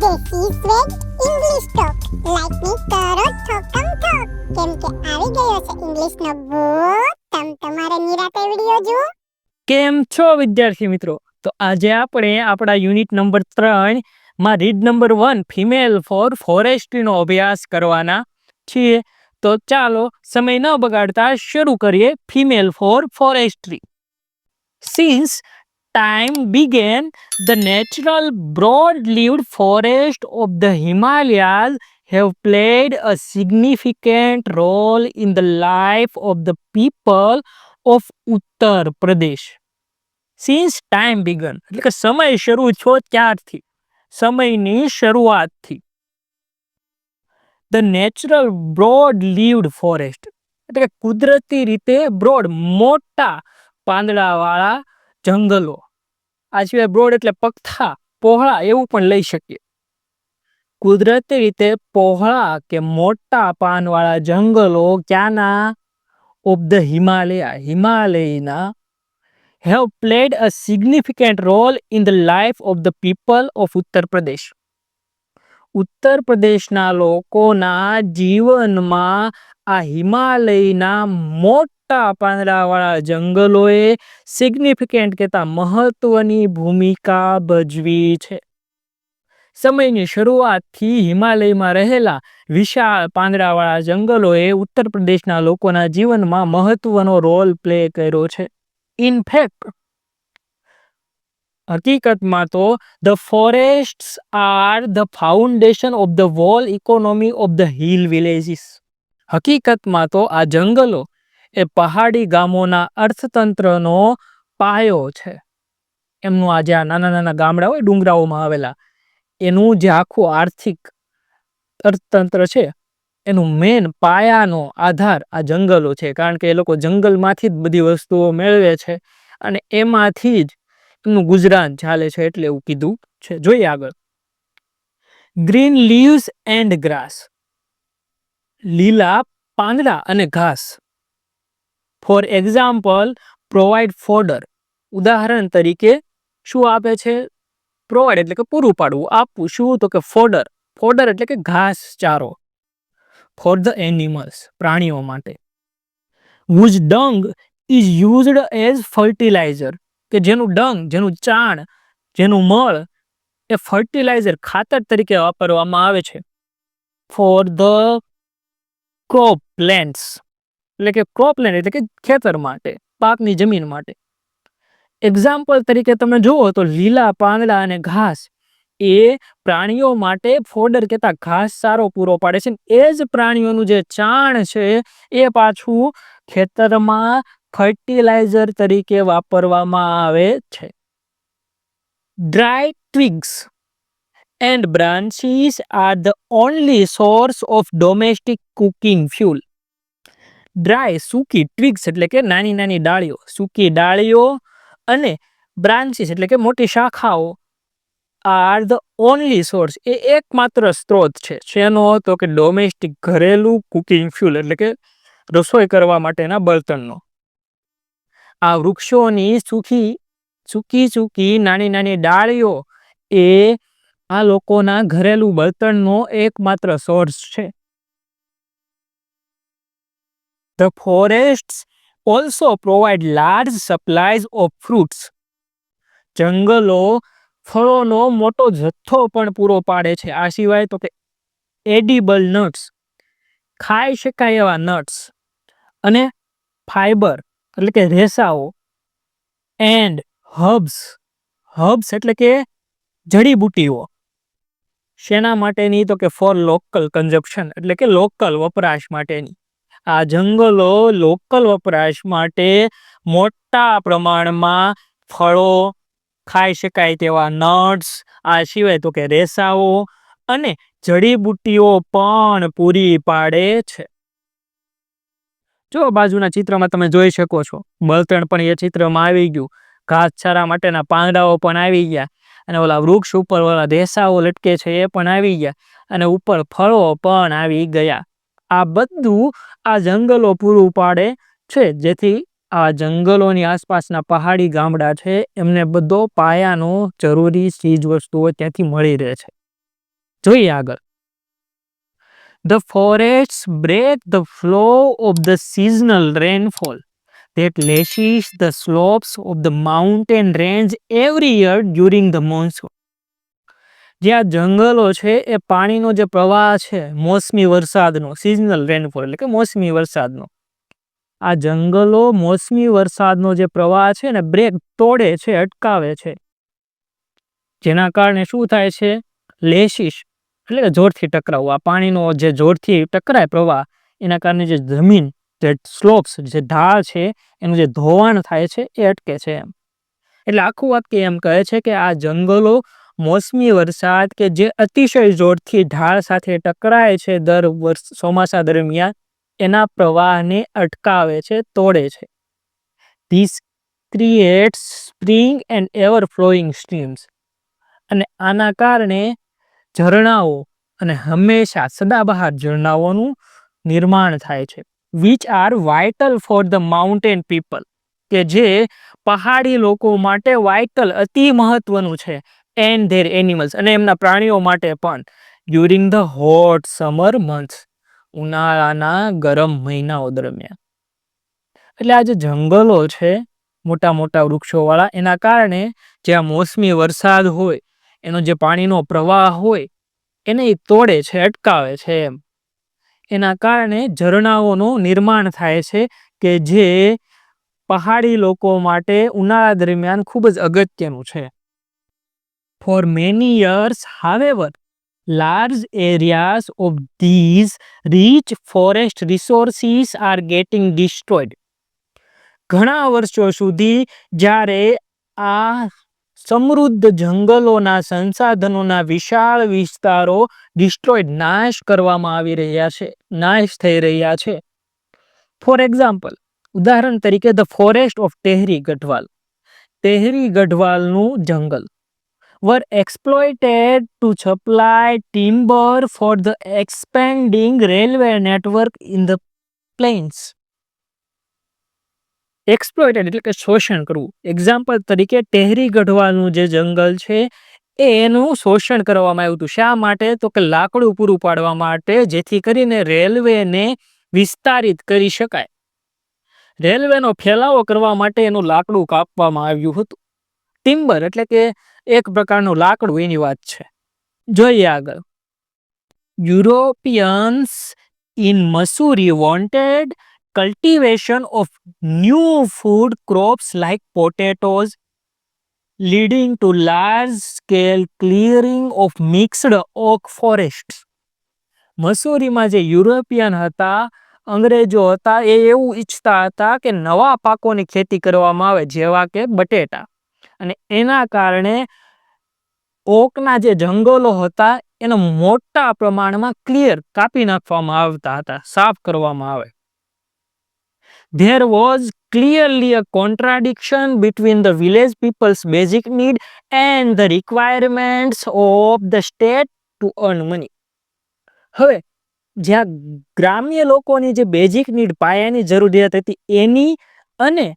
દેશી સ્વેગ English talk like મી કરો ઠોકમ ઠોક કેમ કે આવી ગયો છે ઇંગ્લિશનો બોટ તમારે નિરાતે વિડિયો જુઓ. કેમ છો વિદ્યાર્થી મિત્રો? તો આજે આપણે આપણા યુનિટ નંબર 3 માં રીડ નંબર 1 ફિમેલ ફોર ફોરેસ્ટ્રીનો અભ્યાસ કરવાના છીએ. તો ચાલો સમય ન બગાડતા શરૂ કરીએ female for forestry. Since time began, the natural broad-leaved forests of the Himalayas have played a significant role in the life of the people of Uttar Pradesh. Since time began, એટલે કે સમય શરૂ થયો ત્યારથી, સમયની શરૂઆતથી. The natural broad-leaved forest, એટલે કે કુદરતી રીતે બ્રોડ, મોટા પાંદડાવાળા જંગલો. આ સિવાય બ્રોડ એટલે પગથા, પહોળા એવું પણ લઈ શકીએ. કુદરતી રીતે પહોળા કે મોટા પાનવાળા જંગલો ક્યાંના? ઓફ ધ હિમાલયના have played a significant role in the life of the people of Uttar Pradesh. ઉત્તર પ્રદેશના લોકોના જીવનમાં આ હિમાલયના મોટા પાંદડાવાળા જંગલોએ સિગ્નિફિકન્ટ કહેતા મહત્વની ભૂમિકા ભજવી છે. સમયની શરૂઆતથી હિમાલયમાં રહેલા વિશાળ પાંદડાવાળા જંગલોએ ઉત્તર પ્રદેશના લોકોના જીવનમાં મહત્વનો રોલ પ્લે કર્યો છે. ઇનફેક્ટ હકીકતમાં તો the forests are the foundation of the whole economy of the hill villages. હકીકતમાં તો આ જંગલો એ પહાડી ગામોના અર્થતંત્રનો પાયો છે. એમનું આ જે નાના નાના ગામડા હોય ડુંગરાઓમાં આવેલા, એનું જે આખું આર્થિક અર્થતંત્ર છે એનું મેન પાયાનો આધાર આ જંગલો છે. કારણ કે એ લોકો જંગલમાંથી જ બધી વસ્તુઓ મેળવે છે અને એમાંથી જ એમનું ગુજરાન ચાલે છે, એટલે એવું કીધું છે. જોઈએ આગળ. ગ્રીન લીવ્સ એન્ડ ગ્રાસ, લીલા પાંદડા અને ઘાસ. ફોર એક્ઝામ્પલ પ્રોવાઈડ ફોડર, ઉદાહરણ તરીકે શું આપે છે? પ્રોવાઈડ એટલે કે પૂરું પાડવું, આપવું. શું? તો કે ફોડર. ફોડર એટલે કે ઘાસ ચારો. ફોર ધ એનિમલ્સ, પ્રાણીઓ માટે. whose dung is used as fertilizer, કે જેનું ડંગ, જેનું ચાણ, જેનું મળ એ ફર્ટિલાઇઝર, ખાતર તરીકે વાપરવામાં આવે છે. ફોર ધ ક્રોપ પ્લાન્ટ્સ, એટલે કે ક્રોપલેન્ડ એટલે કે ખેતર માટે, પાકની જમીન માટે. એક્ઝામ્પલ તરીકે તમે જુઓ તો લીલા પાંદડા અને ઘાસ એ પ્રાણીઓ માટે ફોડર કહેતા ઘાસ ચારો પૂરો પાડે છે. એ જ પ્રાણીઓનું જે ચાણ છે એ પાછું ખેતરમાં ફર્ટિલાઇઝર તરીકે વાપરવામાં આવે છે. Dry twigs and branches are the only source of domestic cooking fuel. Dry સૂકી, ટ્વિગ્સ એટલે કે નાની નાની ડાળીઓ, સૂકી ડાળીઓ અને બ્રાન્ચીસ એટલે કે મોટી શાખાઓ આર ધ ઓનલી સોર્સ, એ એકમાત્ર સ્ત્રોત છે. શેનો? તો કે ડોમેસ્ટિક, ઘરેલું કુકિંગ ફ્યુલ એટલે કે રસોઈ કરવા માટેના બળતણનો. આ વૃક્ષોની સૂકી નાની નાની ડાળીઓ એ આ લોકોના ઘરેલું બળતણનો એકમાત્ર સોર્સ છે. The forests also provide large supplies of fruits. જંગલો ફળોનો મોટો જથ્થો પણ પૂરો પાડે છે. આ સિવાય તો કે એડિબલ નટ્સ, ખાઈ શકાય એવા નટ્સ, અને ફાઈબર એટલે કે રેસાઓ, એન્ડ હર્બ્સ એટલે કે જડીબુટ્ટીઓ. શેના માટેની? તો કે ફોર લોકલ કન્ઝપ્શન એટલે કે લોકલ વપરાશ માટેની. આ જંગલો લોકલ વપરાશ માટે મોટા પ્રમાણમાં ફળો, ખાઈ શકાય તેવા નટ્સ, આ સિવાય તો કે રેસાઓ અને જડીબુટ્ટીઓ પણ પૂરી પાડે છે. જો બાજુના ચિત્રમાં તમે જોઈ શકો છો, બળતણ પણ એ ચિત્રમાં આવી ગયું, ઘાસચારા માટેના પાંદડાઓ પણ આવી ગયા, અને ઓલા વૃક્ષ ઉપર ઓલા રેસાઓ લટકે છે એ પણ આવી ગયા, અને ઉપર ફળો પણ આવી ગયા. આ બધું આ જંગલો પૂરું પાડે છે, જેથી આ જંગલોની આસપાસના પહાડી ગામડા છે એમને બધો પાયાનો જરૂરી ચીજ વસ્તુઓ ત્યાંથી મળી રહે છે. જોઈએ આગળ. The forests break the flow of the seasonal rainfall that lashes the slopes of the mountain range every year during the monsoon. જે આ જંગલો છે એ પાણીનો જે પ્રવાહ છે મોસમી વરસાદનો, સિઝનલ રેનફોલ એટલે કે મોસમી વરસાદનો, આ જંગલો મોસમી વરસાદનો જે પ્રવાહ છે ને બ્રેક તોડે છે, અટકાવે છે, જેના કારણે શું થાય છે, લેશિશ એટલે કે જોરથી ટકરાવું, આ પાણીનો જે જોરથી ટકરાય પ્રવાહ એના કારણે જે જમીન, જે સ્લોપ્સ, જે ઢાળ છે એનું જે ધોવાણ થાય છે એ અટકે છે એમ. એટલે આખું વાક્ય એમ કહે છે કે આ જંગલો મોસમી વરસાદ કે જે અતિશય જોરથી ઢાળ સાથે ટકરાય છે દર વર્ષ ચોમાસા દરમિયાન એના પ્રવાહને અટકાવે છે, તોડે છે. This creates spring and ever flowing streams. અને આના કારણે ઝરણાઓ અને હંમેશા સદાબહાર ઝરણાઓનું નિર્માણ થાય છે, which are vital for the mountain people, કે જે પહાડી લોકો માટે વાઇટલ, અતિ મહત્વનું છે, એન્ડ ધેર એનિમલ્સ, અને એમના પ્રાણીઓ માટે પણ, during the hot summer months, ઉનાળાના ગરમ મહિનાઓ દરમિયાન. એટલે આ જે જંગલો છે મોટા મોટા વૃક્ષોવાળા, એના કારણે જે આ મોસમી વરસાદ હોય એનો જે પાણીનો પ્રવાહ હોય એને એ તોડે છે, અટકાવે છે એમ. એના કારણે ઝરણાઓનું નિર્માણ થાય છે કે જે પહાડી લોકો માટે ઉનાળા દરમિયાન ખૂબ જ અગત્યનું છે. For many years, however, large areas of these rich forest resources are getting destroyed. ઘણા વર્ષો સુધી જ્યારે આ સમૃદ્ધ જંગલોના સંસાધનોના વિશાળ વિસ્તારો ડિસ્ટ્રોયડ, નાશ કરવામાં આવી રહ્યા છે, નાશ થઈ રહ્યા છે. ફોર એક્ઝામ્પલ, ઉદાહરણ તરીકે the forest of Tehri Garhwal, Tehri ગઢવાલનું જંગલ, were exploited to supply timber for the expanding railway network in the plains. Exploited એટલે કે શોષણ કરવું. એક્ઝામ્પલ તરીકે ટેહરી ગઢવાલનું જે જંગલ છે એનું શોષણ કરવામાં આવ્યું હતું. શા માટે? તો કે લાકડું પૂરું પાડવા માટે, જેથી કરીને રેલવેને વિસ્તારિત કરી શકાય. રેલવેનો ફેલાવો કરવા માટે એનું લાકડું કાપવામાં આવ્યું હતું. ટિમ્બર એટલે કે એક પ્રકારનું લાકડું, એની વાત છે. જોઈએ આગળ. Europeans in Mussoorie wanted cultivation of new food crops like potatoes, leading to large-scale clearing of mixed oak forests. મસૂરીમાં જે યુરોપિયન હતા, અંગ્રેજો હતા, એ એવું ઈચ્છતા હતા કે નવા પાકોની ખેતી કરવામાં આવે, જેવા કે બટેટા, અને એના કારણે ઓકના જે જંગલો હતા એનો મોટા પ્રમાણમાં ક્લિયર, કાપી નાખવામાં આવતા હતા, સાફ કરવામાં આવે. There was clearly a contradiction between the village people's basic need and the requirements of the state to earn money. હવે જ્યાં ગ્રામ્ય લોકોની જે બેઝિક નીડ, પાયાની જરૂરિયાત હતી એની, અને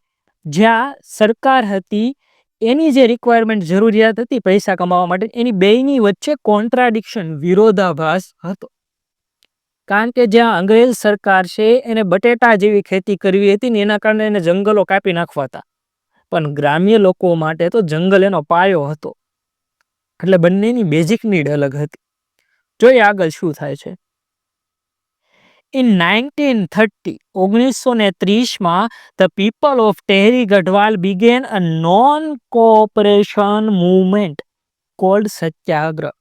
જ્યાં સરકાર હતી એની જે રિક્વાયરમેન્ટ, જરૂરિયાત હતી પૈસા કમાવા માટે, એની બેયની વચ્ચે કોન્ટ્રાડિક્શન, વિરોધાભાસ હતો. કારણ કે જ્યાં અંગ્રેજ સરકાર છે એને બટેટા જેવી ખેતી કરવી હતી ને એના કારણે એને જંગલો કાપી નાખવા હતા, પણ ગ્રામ્ય લોકો માટે તો જંગલ એનો પાયો હતો. એટલે બંનેની બેઝિક નીડ અલગ હતી. જોઈએ આગળ શું થાય છે. In 1930, 1930માં the people of Tehri Garhwal began a non-cooperation movement called સત્યાગ્રહ.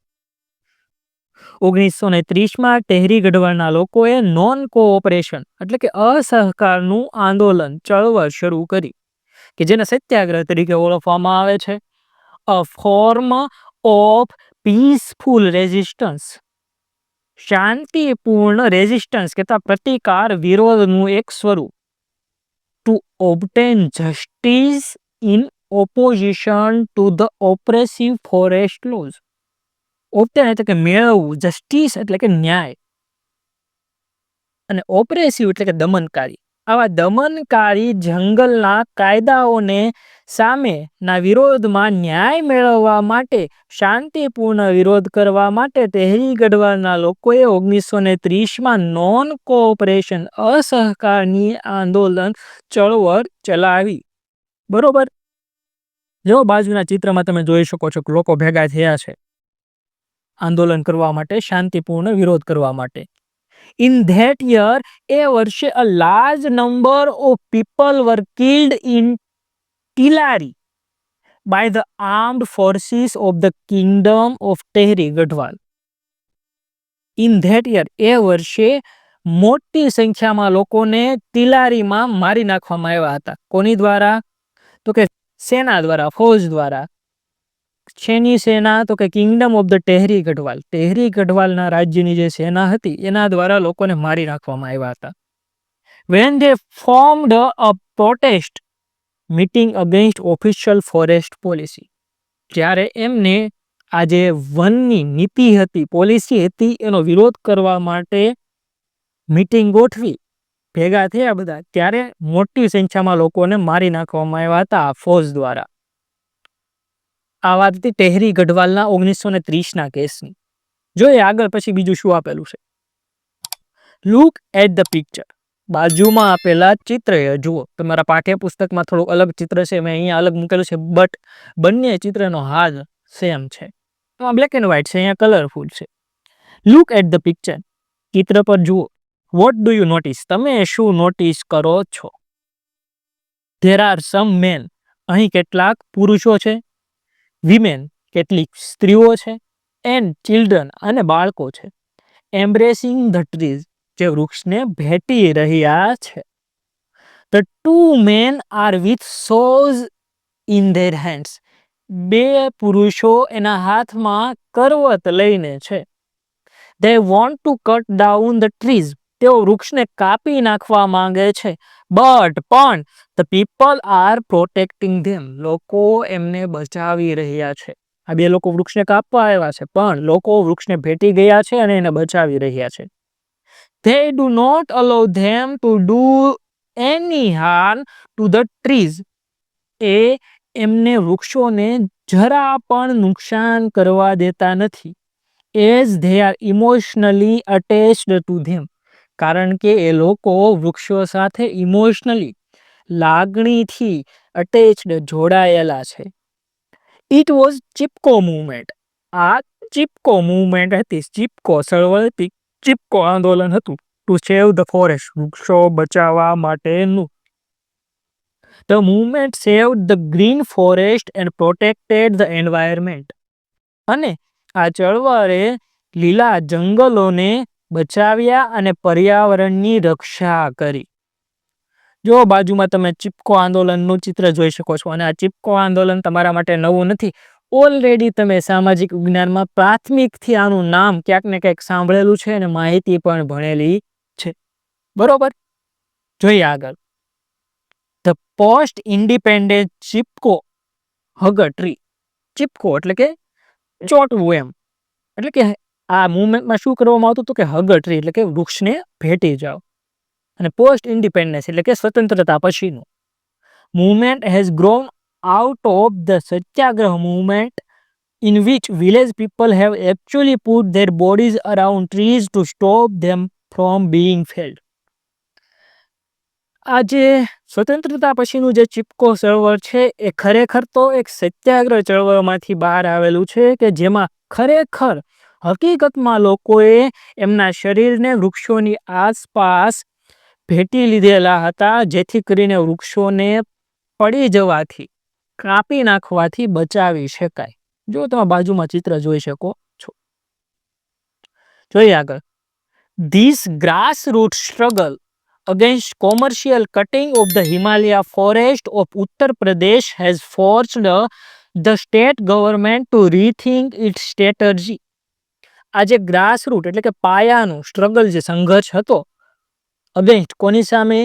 1930માં ટેહરી ગઢવાલના લોકોએ નોન કોઓપરેશન એટલે કે અસહકારનું આંદોલન, ચળવળ શરૂ કરી, કે જેને સત્યાગ્રહ તરીકે ઓળખવામાં આવે છે. A form of peaceful resistance, શાંતિપૂર્ણ રેઝિસ્ટન્સ કહેતા પ્રતિકાર, વિરોધનું એક સ્વરૂપ. To obtain justice in opposition to the oppressive forest laws. Obtain એટલે કે મેળવવું, જસ્ટિસ એટલે કે ન્યાય, અને ઓપ્રેસિવ એટલે કે દમનકારી. આવા દમનકારી જંગલના કાયદાઓને સામેના વિરોધમાં ન્યાય મેળવવા માટે શાંતિપૂર્ણ વિરોધ કરવા માટે તહેરી ગઢવાલના લોકોએ 1930માં નોન કોઓપરેશન અસહકારની આંદોલન ચળવળ ચલાવી. બરોબર. જો બાજુના ચિત્રમાં તમે જોઈ શકો છો કે લોકો ભેગા થયા છે આંદોલન કરવા માટે, શાંતિપૂર્ણ વિરોધ કરવા માટે. In that year, એ વર્ષે a large number of people were killed in Tilari by the armed forces of the kingdom of Tehri Gadwal. In that year, એ વર્ષે મોટી સંખ્યામાં લોકોને તિલારીમાં મારી નાખવામાં આવ્યા હતા. કોની દ્વારા? તો કે સેના દ્વારા, ફૌજ દ્વારા. શેની સેના? તો કે Kingdom of the Tehri Garhwal, Tehri ગઢવાલના રાજ્યની જે સેના હતી એના દ્વારા લોકોને મારી નાખવામાં આવ્યા હતા. When they formed a protest meeting against official forest policy, જ્યારે એમને આ જે વનની નીતિ હતી, પોલિસી હતી, એનો વિરોધ કરવા માટે મીટિંગ ગોઠવી, ભેગા થયા બધા, ત્યારે મોટી સંખ્યામાં લોકોને મારી નાખવામાં આવ્યા હતા આ ફૌજ દ્વારા. આ વાત હતી ટેહરી ગઢવાલના 1930ના કેસની. જોઈએ આગળ પછી બીજું શું આપેલું છે. Look at the picture. બાજુમાં આપેલા ચિત્ર જુઓ. તમારા પાઠ્યપુસ્તકમાં થોડું અલગ ચિત્ર છે, મેં અહીંયા અલગ મૂકેલું છે, બટ બંને ચિત્રનો હાલ સેમ છે. એમાં બ્લેક એન્ડ વ્હાઇટ છે, અહીંયા કલરફુલ છે. Look at the picture. ચિત્ર પર જુઓ. What do you notice? તમે શું નોટિસ કરો છો? There are some men. અહીં કેટલાક પુરુષો છે. વિમેન, કેટલીક સ્ત્રીઓ છે. એન્ડ ચિલ્ડ્રન, અને બાળકો છે. એમ્બ્રેસિંગ ધ ટ્રીઝ, જે વૃક્ષને ભેટી રહ્યા છે. The two men are with saws in their hands. બે પુરુષો એના હાથમાં કરવત લઈને છે. They want to cut down the trees. તેઓ વૃક્ષને કાપી નાખવા માંગે છે. પણ the people are protecting them. લોકો એમને બચાવી રહ્યા છે. આ બે લોકો વૃક્ષને કાપવા આવ્યા છે, પણ લોકો વૃક્ષને ભેટી ગયા છે અને એને બચાવી રહ્યા છે. They do not allow them to do any harm to the trees. એ એમને વૃક્ષોને જરા પણ નુકસાન કરવા દેતા નથી. As they are emotionally attached to them. કારણ કે એ લોકો વૃક્ષો સાથે ઇમોશનલી, લાગણીથી અટેચ્ડ, જોડાયેલા છે. It was Chipko movement. આ ચિપકો મુવમેન્ટ હતી, ચિપકો ચળવળ હતી, ચિપકો આંદોલન હતું. ટુ સેવ ધ ફોરેસ્ટ, વૃક્ષો બચાવવા માટેનું. The movement saved the green forest and protected the environment. અને આ ચળવળે લીલા જંગલોને બચાવ્યા અને પર્યાવરણની રક્ષા કરી. જો બાજુમાં તમે ચિપકો આંદોલનનું ચિત્ર જોઈ શકો છો. અને આ ચિપકો આંદોલન તમારા માટે નવું નથી. ઓલરેડી તમે સામાજિક વિજ્ઞાનમાં પ્રાથમિકથી આનું નામ ક્યાંક ને ક્યાંક સાંભળેલું છે અને માહિતી પણ ભણેલી છે. બરોબર. જોઈએ આગળ. The post independent Chipko હગ tree. Chipko એટલે કે ચોંટવું એમ. એટલે કે આ મુવમેન્ટમાં શું કરવામાં આવતું હતું કે હગ ટ્રી એટલે કે વૃક્ષને ભેટી જાઓ. અને પોસ્ટ ઇન્ડિપેન્ડન્સ એટલે કે સ્વતંત્રતા પછીનું. Movement has grown out of the Satyagraha movement in which village people have actually put their bodies around trees to stop them from being felled. આ જે સ્વતંત્રતા પછીનું જે ચિપકો ચળવળ છે એ ખરેખર તો એક સત્યાગ્રહ ચળવળમાંથી બહાર આવેલું છે કે જેમાં ખરેખર હકીકતમાં લોકોએ એમના શરીરને વૃક્ષોની આસપાસ ભેટી લીધેલા હતા, જેથી કરીને વૃક્ષોને પડી જવાથી, કાપી નાખવાથી બચાવી શકાય. જો તમે બાજુમાં ચિત્ર જોઈ શકો છો. જોઈએ આગળ. This grassroot struggle against commercial cutting of the Himalaya forest of Uttar Pradesh has forced the state government to rethink its strategy. આ જે ગ્રાસરૂટ એટલે કે પાયાનું સ્ટ્રગલ, જે સંઘર્ષ હતો અગેન્સ્ટ કોની સામે?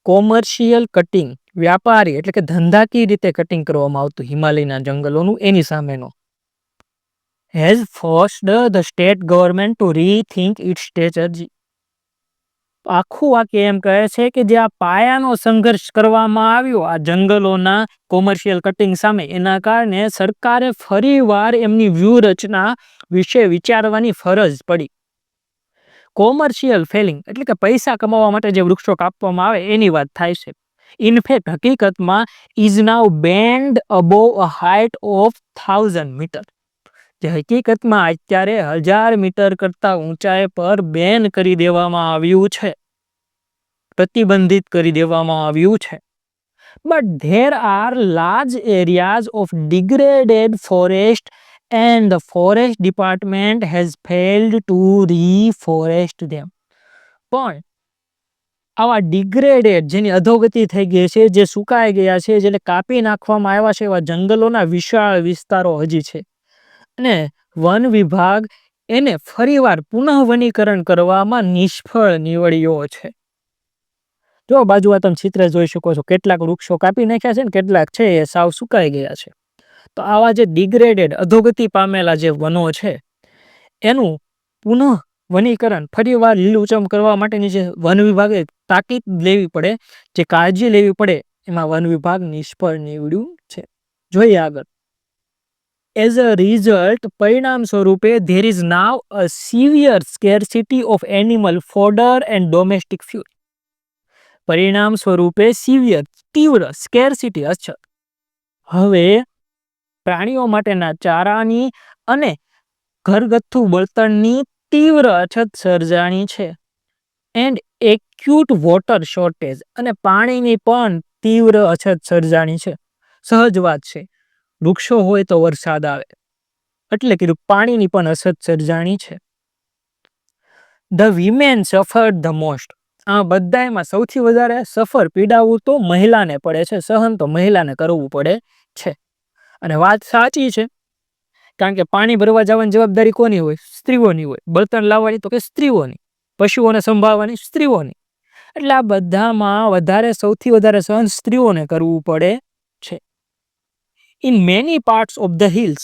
કોમર્શિયલ કટિંગ, વ્યાપારી એટલે કે ધંધાકીય રીતે કટિંગ કરવામાં આવતું હિમાલયના જંગલોનું, એની સામેનો. has forced the state government to rethink its strategy. આખું વાક્ય એમ કહે છે કે જે આ પાયાનો સંઘર્ષ કરવામાં આવ્યો આ જંગલોના કોમર્શિયલ કટિંગ સામે, એના કારણે સરકારે ફરીવાર એમની વ્યૂહરચના વિશે વિચારવાની ફરજ પડી. કોમર્શિયલ ફેલિંગ એટલે કે પૈસા કમાવા માટે જે વૃક્ષો કાપવામાં આવે એની વાત થાય છે. ઇનફેક્ટ હકીકતમાં is now banned above a height of 1000 metre. જે હકીકતમાં અત્યારે 1000 મીટર કરતા ઊંચાઈ પર બેન કરી દેવામાં આવ્યું છે, પ્રતિબંધિત કરી દેવામાં આવ્યું છે. But there are large areas of degraded forest and the forest department has failed to reforest them. પણ આવા ડિગ્રેડેડ જેની અધોગતિ થઈ ગઈ છે, જે સુકાઈ ગયા છે, જેને કાપી નાખવામાં આવ્યા છે એવા જંગલોના વિશાળ વિસ્તારો હજી છે અને વન વિભાગ એને ફરીવાર પુનઃ વનીકરણ કરવામાં નિષ્ફળ નીવડ્યો છે. જો બાજુમાં તમે ચિત્ર જોઈ શકો છો, કેટલાક વૃક્ષો કાપી નાખ્યા છે ને કેટલાક છે એ સાવ સુકાઈ ગયા છે. તો આવા જે ડિગ્રેડેડ અધોગતિ પામેલા જે વનો છે એનું પુનઃ વનીકરણ ફરીવાર લીલુંછમ કરવા માટેની જે વન વિભાગે તાકીદ લેવી પડે, જે કાળજી લેવી પડે, એમાં વન વિભાગ નિષ્ફળ નીવડ્યું છે. જોઈએ આગળ. એઝ અ રિઝલ્ટ, પરિણામ સ્વરૂપે there is now a severe scarcity of animal fodder and domestic fuel. પરિણામ સ્વરૂપે સિવિયર તીવ્ર સ્કેર્સિટી અછત, હવે પ્રાણીઓ માટેના ચારાની અને ઘરગથ્થુ બળતણની તીવ્ર અછત સર્જાણી છે. એન્ડ એક્યુટ વોટર શોર્ટેજ, અને પાણીની પણ તીવ્ર અછત સર્જાણી છે. સહજ વાત છે, વૃક્ષો હોય તો વરસાદ આવે, એટલે કે પાણીની પણ અછત સર્જાણી છે. The women suffered the most. આ બધામાં સૌથી વધારે સફર પીડાવું તો મહિલાને પડે છે, સહન તો મહિલાને કરવું પડે છે. અને વાત સાચી છે, કારણ કે પાણી ભરવા જવાની જવાબદારી કોની હોય? સ્ત્રીઓની હોય. બળતણ લાવવાની તો કે સ્ત્રીઓની, પશુઓને સંભાળવાની સ્ત્રીઓની. એટલે આ બધામાં વધારે સૌથી વધારે સહન સ્ત્રીઓને કરવું પડે છે. In many parts of the hills,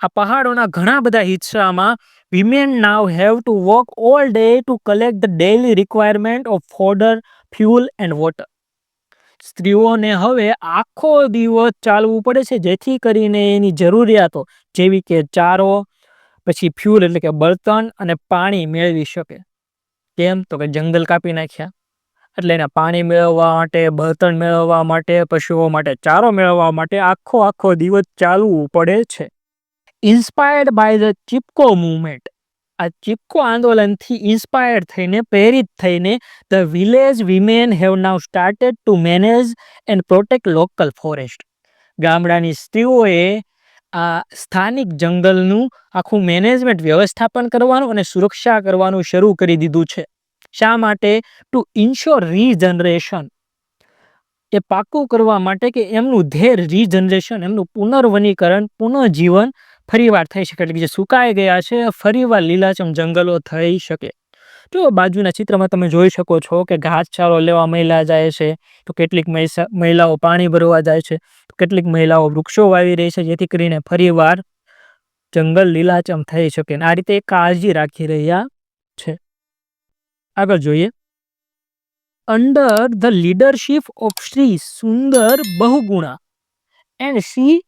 આ પહાડોના ઘણા બધા હિસ્સામાં women now have to work all day to collect the daily requirement of fodder, fuel and water. સ્ત્રીઓને હવે આખો દિવસ ચાલવું પડે છે જેથી કરીને એની જરૂરિયાતો જેવી કે ચારો, પછી ફ્યુલ એટલે કે બળતણ અને પાણી મેળવી શકે. કેમ? તો કે જંગલ કાપી નાખ્યા, એટલે એને પાણી મેળવવા માટે, બળતણ મેળવવા માટે, પશુઓ માટે ચારો મેળવવા માટે આખો દિવસ ચાલવું પડે છે. Inspired by the Chipko movement, આ ચિપકો આંદોલનથી ઇન્સ્પાયર્ડ થઈને, પ્રેરિત થઈને, the village women have now started to manage and protect local forest. ગામડાની સ્ત્રીઓએ આ સ્થાનિક જંગલનું આખું મેનેજમેન્ટ, વ્યવસ્થાપન કરવાનું અને સુરક્ષા કરવાનું શરૂ કરી દીધું છે. શા માટે? ટુ ઇન્શ્યોર રીજનરેશન, એ પાકું કરવા માટે કે એમનું ધેર રીજનરેશન, એમનું પુનર્વનીકરણ, પુનઃજીવન ફરીવાર થઈ શકે, એટલે કે જે સુકાઈ ગયા છે ફરીવાર લીલાછમ જંગલો થઈ શકે. જો બાજુના ચિત્રમાં તમે જોઈ શકો છો કે ઘાસચારો લેવા મહિલા જાય છે, તો કેટલીક મહિલાઓ પાણી ભરવા જાય છે, કેટલીક મહિલાઓ વૃક્ષો વાવી રહી છે જેથી કરીને ફરીવાર જંગલ લીલાચમ થઈ શકે. આ રીતે કાળજી રાખી રહ્યા છે. આગળ જોઈએ. Under the leadership of Shri Sundar Bahuguna and Shri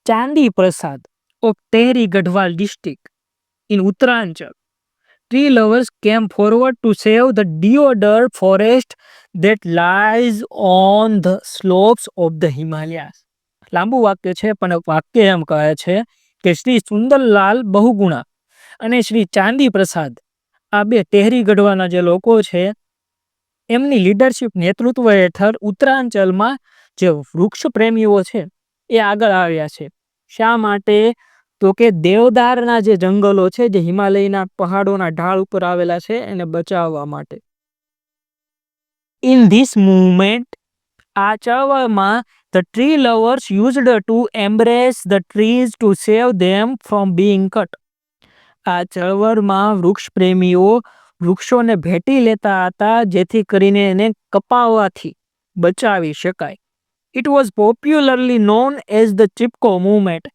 ચાંદી પ્રસાદ of Tehri Garhwal district in Uttaranchal, tree lovers came forward to save the deodar forest that lies on the slopes of the Himalayas. લાંબુ વાક્ય છે પણ વાક્ય એમ કહે છે કે શ્રી સુંદરલાલ બહુગુણા અને શ્રી ચાંદી પ્રસાદ, આ બે તેહરી ગઢવાના જે લોકો છે એમની લીડરશિપ, નેતૃત્વ હેઠળ ઉત્તરાંચલમાં જે વૃક્ષ પ્રેમીઓ છે એ આગળ આવ્યા છે. શા માટે? તો કે દેવદારના જે જંગલો છે, જે હિમાલયના પહાડોના ઢાળ ઉપર આવેલા છે, એને બચાવવા માટે. ઇન ધીસ મુવમેન્ટ, આ ચળવળમાં, the tree lovers used to embrace the trees to save them from being cut. આ ચળવળમાં વૃક્ષ પ્રેમીઓ વૃક્ષોને ભેટી લેતા હતા જેથી કરીને એને કપાવવાથી બચાવી શકાય. It was popularly known as the Chipko movement.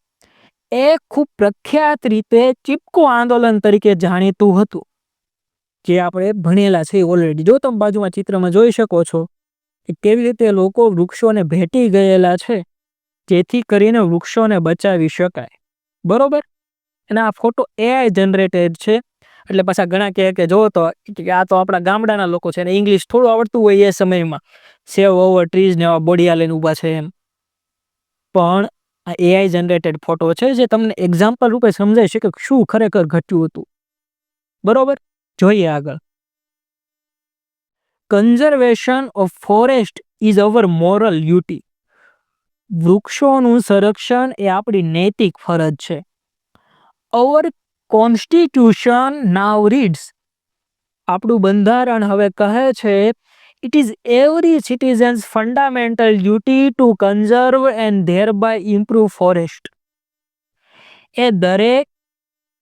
એ ખૂબ પ્રખ્યાત રીતે ચિપકો આંદોલન તરીકે જાણીતું હતું. જે આપણે ભણેલા છે ઓલરેડી. જો તમે બાજુમાં ચિત્રમાં જોઈ શકો છો કે કેવી રીતે લોકો વૃક્ષોને ભેટી ગયેલા છે જેથી કરીને વૃક્ષોને બચાવી શકાય. બરોબર. અને આ ફોટો AI જનરેટેડ છે. એટલે પાછા ઘણા કહે કે જો તો કે આ તો આપણા ગામડાના લોકો છે ને ઇંગ્લિશ થોડું આવડતું હોય એ સમયમાં, સેવ ઓવર ટ્રીઝ ને એવા બોડિયા લઈને ઊભા છે એમ. પણ આ AI જનરેટેડ ફોટો છે જે તમને એક્ઝામ્પલ રૂપે સમજાય છે કે શું ખરેખર ઘટ્યું હતું. બરોબર. જોઈએ આગળ. Conservation of forest is our moral duty. વૃક્ષોનું સંરક્ષણ એ આપણી નૈતિક ફરજ છે. Our constitution now reads. આપણું બંધારણ હવે કહે છે it is every citizens fundamental duty to conserve and thereby improve forest. એ દરેક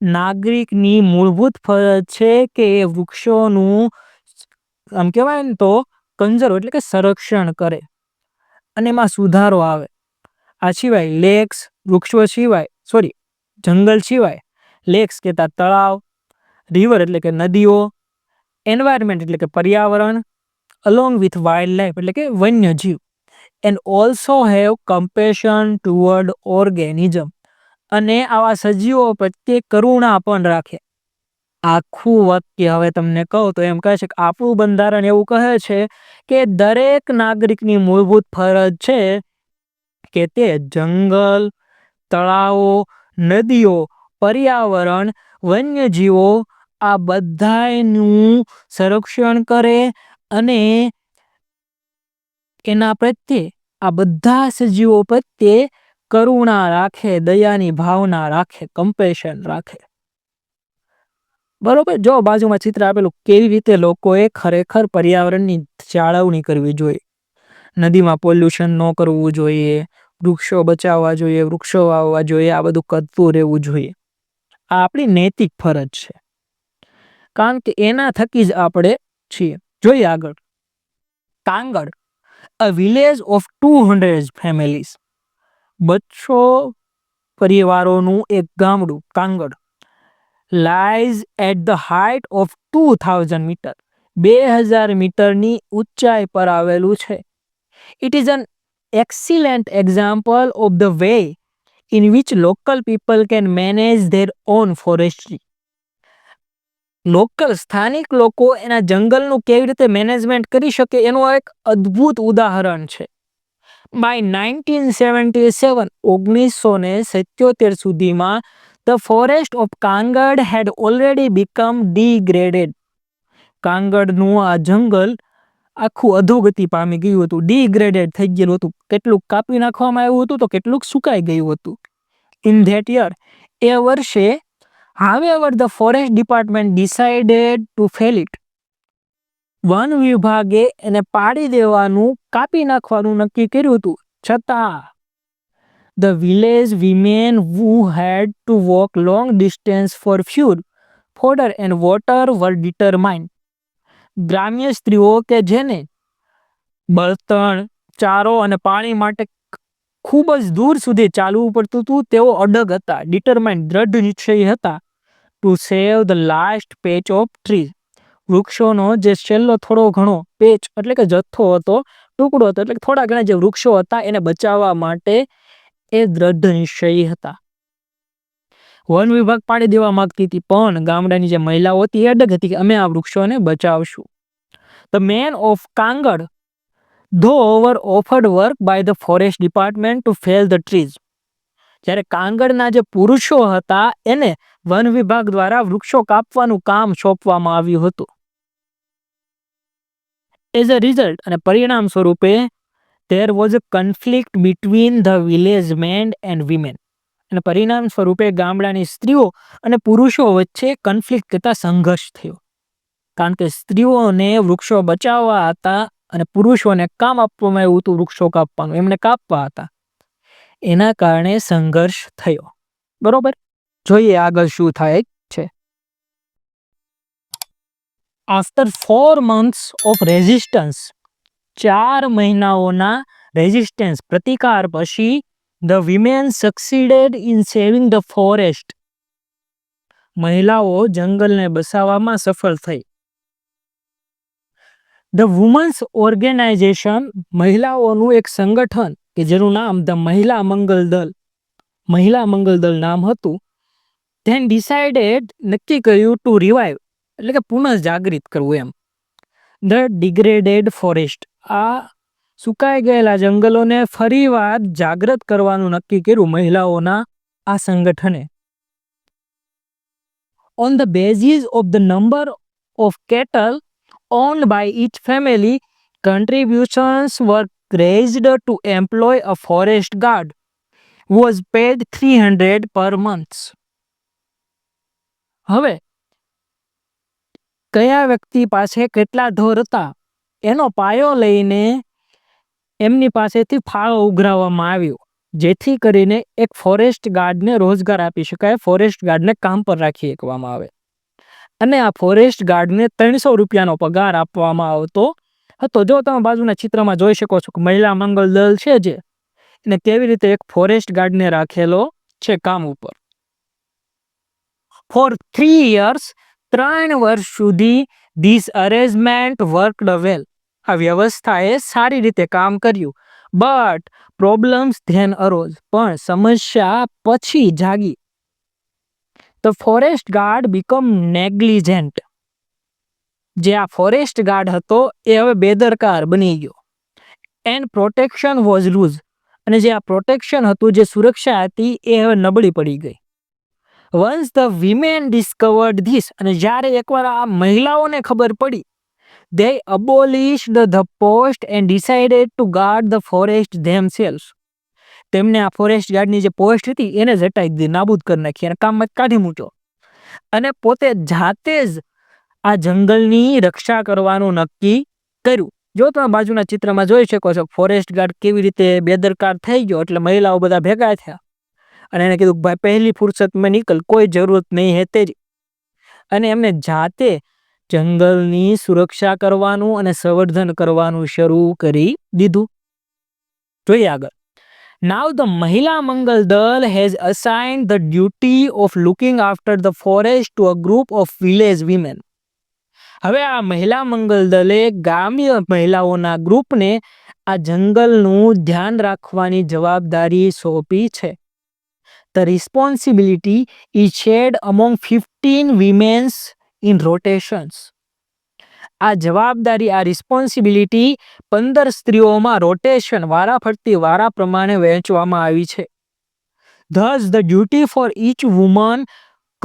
નાગરિકની મૂળભૂત ફરજ છે કે એ વૃક્ષોનું આમ કહેવાય ને તો કન્ઝર્વ એટલે કે સંરક્ષણ કરે અને એમાં સુધારો આવે. આ સિવાય લેક્સ, વૃક્ષો સિવાય જંગલ સિવાય લેક્સ કહેતા તળાવ, રિવર એટલે કે નદીઓ, એન્વાયરમેન્ટ એટલે કે પર્યાવરણ, અલોંગ વિથ વાઇલ્ડ લાઈફ એટલે કે વન્યજીવ, and also have compassion toward organism. અને આવા સજીવો પ્રત્યે કરુણા પણ રાખે. આખું વાક્ય હવે તમને કહું તો એમ કહે છે કે આપણું બંધારણ એવું કહે છે કે દરેક નાગરિકની મૂળભૂત ફરજ છે કે તે જંગલ, તળાવો, નદીઓ, પર્યાવરણ, વન્યજીવો આ બધાનું સંરક્ષણ કરે અને એના પ્રત્યે આ બધા સજીવો પ્રત્યે કરુણા રાખે, દયાની ભાવના રાખે, કમ્પેશન રાખે. બરોબર. જો બાજુમાં ચિત્ર આપેલું કેવી રીતે લોકોએ ખરેખર પર્યાવરણની જાળવણી કરવી જોઈએ, નદીમાં પોલ્યુશન ન કરવું જોઈએ, વૃક્ષો બચાવવા જોઈએ, વૃક્ષો વાવવા જોઈએ, આ બધું કરતું રહેવું જોઈએ. આ આપણી નૈતિક ફરજ છે કારણ કે એના થકી જ આપણે છીએ. જોઈએ આગળ. Kangad, a village of 200 families. 200 પરિવારોનું એક ગામડું Kangad lies at the height of 2000 metre, 2000 મીટરની ઊંચાઈ પર આવેલું છે. It is an excellent example of the way in which local people can manage their own forestry. સ્થાનિક લોકો એના જંગલનું કેવી રીતે મેનેજમેન્ટ કરી શકે એનું એક અદ્ભુત ઉદાહરણ છે. બાય 1977 1977 સુધીમાં the forest of Kangad had already become degraded. કાંગડનું આ જંગલ આખું અધોગતિ પામી ગયું હતું, ડિગ્રેડેડ થઈ ગયેલું હતું. કેટલુંક કાપી નાખવામાં આવ્યું હતું તો કેટલુંક સુકાઈ ગયું હતું. ઇન ધેટ યર, એ વર્ષે however the forest department decided to fell it. One વિભાગે એને પાડી દેવાનું, કાપી નાખવાનું નક્કી કર્યું હતું. છતાં the village women who had to walk long distance for fuel, fodder and water were determined. ગ્રામ્ય સ્ત્રીઓ કે જેને બળતણ, ચારો અને પાણી માટે ખૂબ જ દૂર સુધી ચાલવું પડતું હતું તેઓ અડગ હતા, ડિટરમાઇન્ડ દ્રઢ નિશ્ચયી હતા to save the last patch of trees. વૃક્ષોનો જે છેલ્લો થોડો ઘણો પેચ એટલે કે જથ્થો હતો, ટુકડો હતો એટલે થોડા ઘણા જે વૃક્ષો હતા એને બચાવવા માટે એ દ્રઢ નિશ્ચયી હતા. વન વિભાગ પાડી દેવા માંગતી હતી પણ ગામડાની જે મહિલાઓ હતી એ અડગ હતી કે અમે આ વૃક્ષોને બચાવશું. The men of Kangad though were offered work by the forest department to fell the trees. જ્યારે કાંગડના જે પુરુષો હતા એને વન વિભાગ દ્વારા વૃક્ષો કાપવાનું કામ સોંપવામાં આવ્યું હતું. એઝ અ રિઝલ્ટ અને પરિણામ સ્વરૂપે there was a conflict between the village men and women. અને પરિણામ સ્વરૂપે ગામડાની સ્ત્રીઓ અને પુરુષો વચ્ચે કન્ફ્લિક્ટ કરતા સંઘર્ષ થયો કારણ કે સ્ત્રીઓને વૃક્ષો બચાવવા હતા અને પુરુષોને કામ આપવામાં આવ્યું હતું વૃક્ષો કાપવાનું, એમને કાપવા હતા. એના કારણે સંઘર્ષ થયો. બરોબર. જોઈએ આગળ શું થાય છે. આફ્ટર 4 months ઓફ રેઝિસ્ટન્સ, 4 મહિનાઓના રેઝિસ્ટન્સ પ્રતિકાર પછી the women succeeded in saving the forest. મહિલાઓ જંગલને બચાવવામાં સફળ થઈ. ધ વુમન્સ ઓર્ગેનાઇઝેશન, મહિલાઓનું એક સંગઠન કે જેનું નામ ધ મહિલા મંગલ દળ નામ હતું, ધેન ડિસાઇડેડ, નક્કી કર્યું, ટુ રિવાઇવ એટલે કે પુનઃજાગૃત કરવું એમ, ધ ડિગ્રેડેડ ફોરેસ્ટ, આ સુકાઈ ગયેલા જંગલોને ફરીવાર જાગૃત કરવાનું નક્કી કર્યું મહિલાઓના આ સંગઠને. On the basis of the number of cattle owned by each family, contributions were raised to employ a forest guard who was paid 300 per month. હવે કયા વ્યક્તિ પાસે કેટલા ઢોર હતા એનો પાયો લઈને એમની પાસેથી ફાળો ઉઘરાવવામાં આવ્યો, જેથી કરીને એક ફોરેસ્ટ ગાર્ડને રોજગાર આપી શકાય, ફોરેસ્ટ ગાર્ડને કામ પર રાખી શકવામાં આવે. અને આ ફોરેસ્ટ ગાર્ડને 300 રૂપિયાનો પગાર આપવામાં આવતો હતો. જો તમે બાજુના ચિત્રમાં જોઈ શકો છો કે મહિલા મંગલ દળ છે જે એને કેવી રીતે એક ફોરેસ્ટ ગાર્ડને રાખેલો છે કામ ઉપર. ફોર 3 years, 3 વર્ષ સુધી ધીસ અરેન્જમેન્ટ વર્કડ વેલ, આ વ્યવસ્થાએ સારી રીતે કામ કર્યું. બટ પ્રોબ્લેમ્સ ધેન અરોઝ, પણ સમસ્યા પછી જાગી. ધ ફોરેસ્ટ ગાર્ડ બીકમ નેગ્લિજન્ટ, જે આ ફોરેસ્ટ ગાર્ડ હતો એ હવે બેદરકાર બની ગયો. એન્ડ પ્રોટેક્શન વોઝ લૂઝ, અને જે આ પ્રોટેક્શન હતું, જે સુરક્ષા હતી એ હવે નબળી પડી ગઈ. Once the women discovered this, અને જ્યારે એકવાર આ મહિલાઓને ખબર પડી, they abolished the post and decided to guard the forest themselves. તેમને આ ફોરેસ્ટ ગાર્ડની જે પોસ્ટ હતી એને જ હટાવી દીધી, નાબૂદ કરી નાખી અને કામમાં કાઢી મૂક્યો અને પોતે જાતે જ આ જંગલની રક્ષા કરવાનું નક્કી કર્યું. જો તમે બાજુના ચિત્રમાં જોઈ શકો છો ફોરેસ્ટ ગાર્ડ કેવી રીતે બેદરકાર થઈ ગયો, એટલે મહિલાઓ બધા ભેગા થયા અને એને કીધું ભાઈ પહેલી ફુરસત મેં નીકળ, કોઈ જરૂરત નહીં હે તેરી, અને એમને જાતે જંગલની સુરક્ષા કરવાનું અને સંવર્ધન કરવાનું શરૂ કરી દીધું. જોઈએ આગળ. Now the મહિલા મંગલ દળ has assigned the duty of looking after the forest to a group of village women. હવે આ મહિલા મંગલ દળે ગ્રામ્ય મહિલાઓના ગ્રુપને આ જંગલનું ધ્યાન રાખવાની જવાબદારી સોંપી છે. The responsibility is shared among 15 women in rotations. આ જવાબદારી, આ રિસ્પોન્સિબિલિટી 15 સ્ત્રીઓમાં રોટેશન, વારાફરતી વારા પ્રમાણે વહેંચવામાં આવી છે. Thus the duty for each woman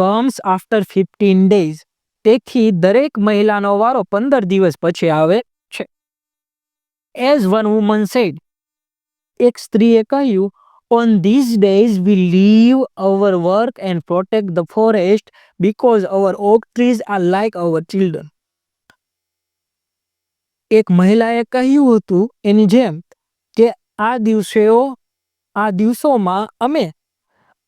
comes after 15 days. તેથી દરેક મહિલાનો વારો 15 દિવસ પછી આવે છે. As one woman said, એક સ્ત્રીએ કહ્યું, on these days we leave our work and protect the forest because our oak trees are like our children. એક મહિલાએ કહ્યું હતું એની જેમ કે આ દિવસોમાં અમે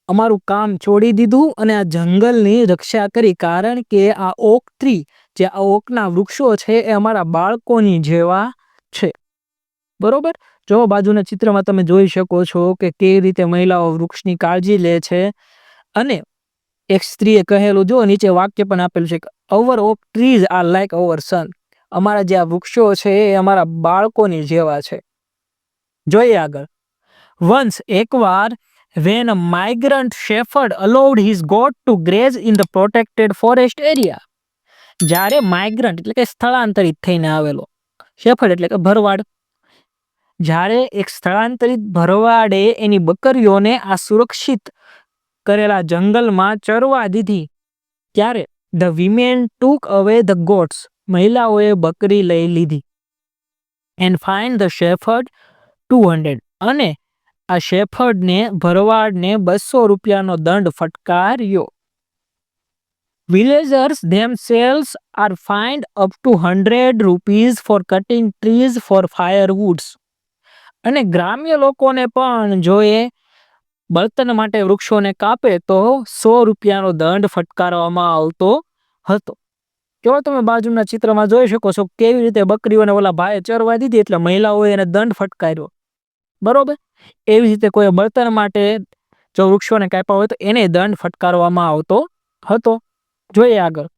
અમારું કામ છોડી દીધું અને આ જંગલની રક્ષા કરી, કારણ કે આ ઓક ટ્રી, જે આ ઓકના વૃક્ષો છે એ અમારા બાળકોની જેવા છે. બરોબર. જો બાજુના ચિત્રમાં તમે જોઈ શકો છો કે કેવી રીતે મહિલાઓ વૃક્ષની કાળજી લે છે. અને એક સ્ત્રીએ કહેલું, જો નીચે વાક્ય પણ આપેલું છે કે અવર ઓક ટ્રીઝ આર લાઈક અવર સન, અમારા જે આ વૃક્ષો છે એ અમારા બાળકોની જેવા છે. જોઈએ આગળ. વન્સ, એકવાર, when a migrant shepherd allowed his goat to graze in the protected forest area, જ્યારે માઇગ્રન્ટ એટલે કે સ્થળાંતરિત થઈને આવેલો, શેફર્ડ એટલે કે ભરવાડ, જ્યારે એક સ્થળાંતરિત ભરવાડે એની બકરીઓને આ સુરક્ષિત કરેલા જંગલમાં ચરવા દીધી, ત્યારે ધ વિમેન ટુક અવે ધ ગોટ્સ, મહિલાઓએ બકરી લઈ લીધી. એન્ડ ફાઇન ધ શેફર્ડ 200, અને આ શેફર્ડને, ભરવાડને 200 રૂપિયાનો દંડ ફટકાર્યો. Villagers themselves are fined up to 100 rupees for cutting trees for firewoods. અને ગ્રામ્ય લોકોને પણ જો એ બળતણ માટે વૃક્ષોને કાપે તો 100 રૂપિયાનો દંડ ફટકારવામાં આવતો હતો. જો તમે બાજુના ચિત્રમાં જોઈ શકો છો કેવી રીતે બકરીઓને ઓલા ભાઈએ ચરવા દીધી એટલે મહિલાઓએ એને દંડ ફટકાર્યો. બરોબર. એવી રીતે કોઈ બળતણ માટે જો વૃક્ષોને કાપ્યા હોય તો એને દંડ ફટકારવામાં આવતો હતો. જોઈએ આગળ.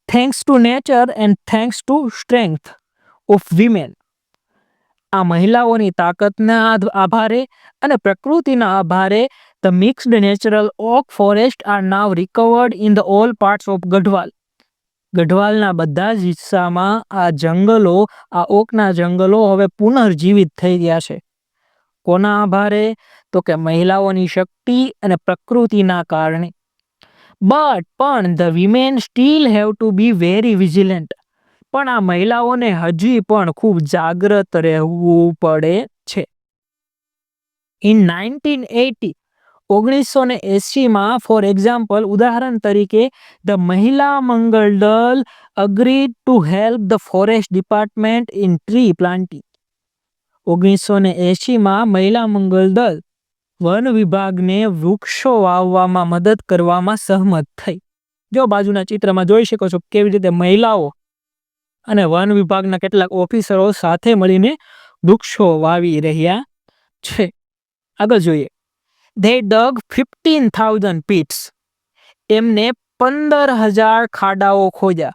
Thanks to nature and thanks to strength of women. આ મહિલાઓની તાકાતના આભારે અને પ્રકૃતિના આભારે the mixed natural oak forest are now recovered in the all parts of Garhwal. ગઢવાલના બધા જ હિસ્સામાં આ જંગલો, આ ઓકના જંગલો હવે પુનર્જીવિત થઈ ગયા છે. કોના આભારે? તો કે મહિલાઓની શક્તિ અને પ્રકૃતિના કારણે. પણ the women steel have to be very vigilant. પણ આ મહિલાઓને હજી પણ ખૂબ જાગ્રત રહેવું પડે છે. ઇન 1980 ફોર એક્ઝામ્પલ, ઉદાહરણ તરીકે, ધ મહિલા મંગલ દળ agreed to help the forest department in tree planting. 1980 મહિલા મંગલ દળ વન વિભાગને વૃક્ષો વાવવામાં મદદ કરવામાં સહમત થઈ. જો બાજુના ચિત્રમાં જોઈ શકો છો કેવી રીતે મહિલાઓ અને વન વિભાગના કેટલાક ઓફિસરો સાથે મળીને વૃક્ષો વાવી રહ્યા છે. આગળ જોઈએ. They drug 15,000 pits. એમને 15,000 ખાડાઓ ખોદ્યા.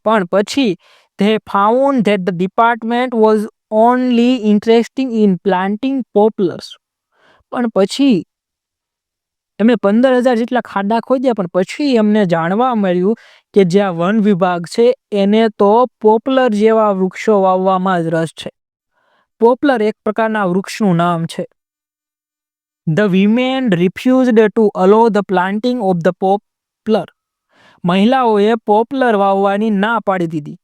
પણ પછી they found that the department was only interested in planting poplars. પણ પછી એમને 15,000 જેટલા ખાડા ખોદ્યા, પણ પછી એમને જાણવા મળ્યું કે જ્યાં વન વિભાગ છે એને તો પોપલર જેવા વૃક્ષો વાવવામાં જ રસ છે. પોપલર એક પ્રકારના વૃક્ષનું નામ છે. The women refused to allow the planting of the poplar. મહિલાઓએ પોપલર વાવવાની ના પાડી દીધી.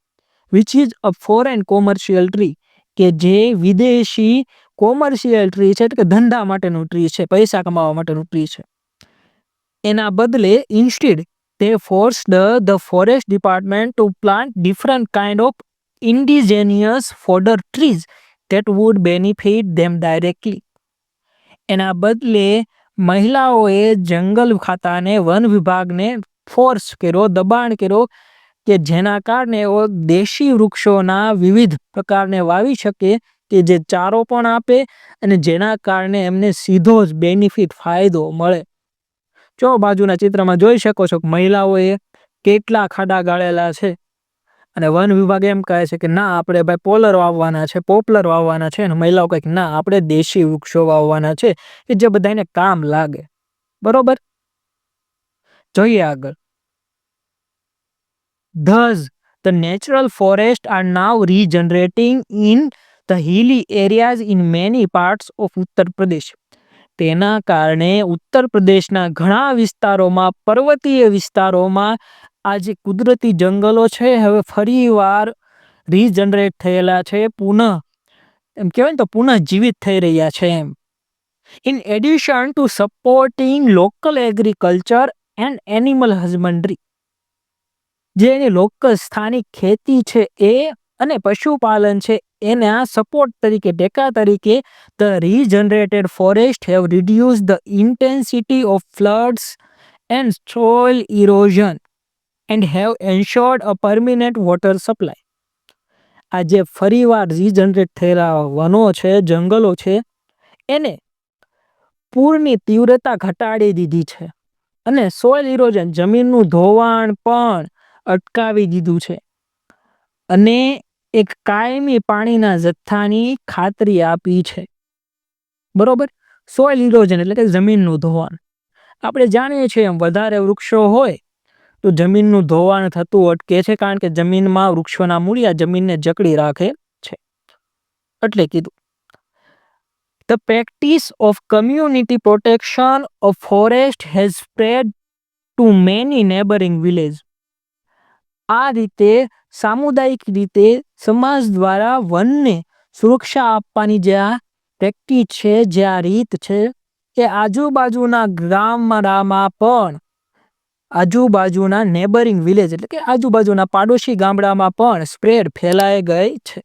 Which is a foreign commercial tree. કે જે વિદેશી કોમર્શિયલ ટ્રી છે, કે ધંધા માટેનું ટ્રી છે, પૈસા કમાવા માટેનું ટ્રી છે. એના બદલે instead they forced the forest department to plant different kind of indigenous fodder trees that would benefit them directly. એના બદલે મહિલાઓએ જંગલ ખાતાને, વન વિભાગને ફોર્સ કર્યો, દબાણ કર્યો કે જેના કારણે એઓ દેશી વૃક્ષોના વિવિધ પ્રકારને વાવી શકે કે જે ચારો પણ આપે અને જેના કારણે એમને સીધો જ બેનિફિટ, ફાયદો મળે. જો બાજુના ચિત્રમાં જોઈ શકો છો કે મહિલાઓએ કેટલા ખાડા ગાળેલા છે અને વન વિભાગ એમ કહે છે કે ના, આપણે ભાઈ પોપલર વાવવાના છે. અને મહિલાઓ કહે કે ના, આપણે દેશી વૃક્ષો વાવવાના છે કે જે બધાને કામ લાગે. બરોબર. જોઈએ આગળ. Thus, the natural forests are now regenerating in the hilly areas in many parts of Uttar Pradesh. તેના કારણે ઉત્તર પ્રદેશના ઘણા વિસ્તારોમાં, પર્વતીય વિસ્તારોમાં આ જે કુદરતી જંગલો છે હવે ફરીવાર રીજનરેટ થયેલા છે, એમ કહેવાય ને તો પુનઃજીવિત થઈ રહ્યા છે એમ. In addition to supporting local agriculture and animal husbandry. જે એની લોકલ સ્થાનિક ખેતી છે એ અને પશુપાલન છે એના સપોર્ટ તરીકે, ટેકા તરીકે, the regenerated forest have reduce the intensity of floods and soil erosion and have ensured a permanent water supply. આ જે ફરીવાર રીજનરેટ થયેલા વનો છે, જંગલો છે, એને પૂરની તીવ્રતા ઘટાડી દીધી છે અને સોઇલ ઇરોઝન, જમીનનું ધોવાણ પણ અટકાવી દીધું છે અને એક કાયમી પાણીના જથ્થાની ખાતરી આપી છે. બરોબર. સોઇલ ઇરોઝન એટલે કે જમીનનું ધોવાણ. આપણે જાણીએ છીએ એમ વધારે વૃક્ષો હોય તો જમીનનું ધોવાણ થતું અટકે છે, કારણ કે જમીનમાં વૃક્ષોના મૂળિયા જમીનને જકડી રાખે છે. એટલે કીધું. The practice of community protection of forest has spread to many neighboring villages. આ રીતે સામુદાયિક રીતે સમાજ દ્વારા વનને સુરક્ષા આપવાની જે આ પ્રેક્ટિસ છે, જે આ રીત છે, એ આજુબાજુના ગામડામાં પણ, આજુબાજુના નેબરિંગ વિલેજ એટલે કે આજુબાજુના પાડોશી ગામડામાં પણ સ્પ્રેડ, ફેલાઈ ગઈ છે.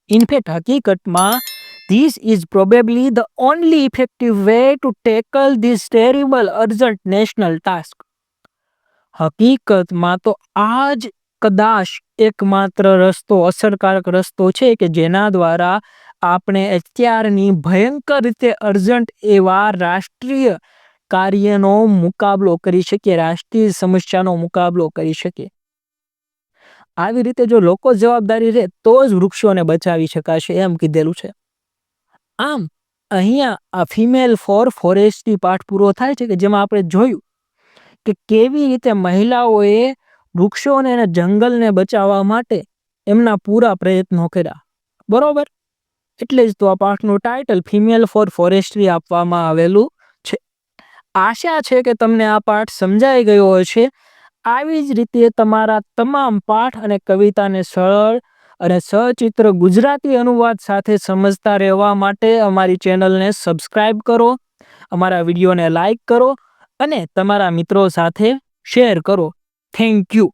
ઇનફેક્ટ હકીકતમાં this is probably the only effective way to tackle this terrible urgent national task. હકીકતમાં તો આ જ કદાચ એકમાત્ર રસ્તો, અસરકારક રસ્તો છે કે જેના દ્વારા આપણે અત્યારની ભયંકર રીતે અર્જન્ટ એવા રાષ્ટ્રીય કાર્યનો મુકાબલો કરી શકીએ, રાષ્ટ્રીય સમસ્યાનો મુકાબલો કરી શકીએ. આવી રીતે જો લોકો જવાબદારી રહે તો જ વૃક્ષોને બચાવી શકાશે એમ કીધેલું છે. આમ અહીંયા આ ફિમેલ ફોર ફોરેસ્ટ્રી પાઠ પૂરો થાય છે કે જેમાં આપણે જોયું કે કેવી રીતે મહિલાઓએ વૃક્ષોને અને જંગલને બચાવવા માટે એમના પૂરા પ્રયત્નો કર્યા. બરોબર, એટલે જ તો આ પાઠનું ટાઇટલ ફિમેલ ફોર ફોરેસ્ટ્રી આપવામાં આવેલું છે. આશા છે કે તમને આ પાઠ સમજાઈ ગયો હશે. આવી જ રીતે તમારા તમામ પાઠ અને કવિતાને સરળ અને સચિત્ર ગુજરાતી અનુવાદ સાથે સમજતા રહેવા માટે અમારી ચેનલને સબસ્ક્રાઈબ કરો, અમારા વિડીયોને લાઈક કરો અને તમારા મિત્રો સાથે શેર કરો. Thank you.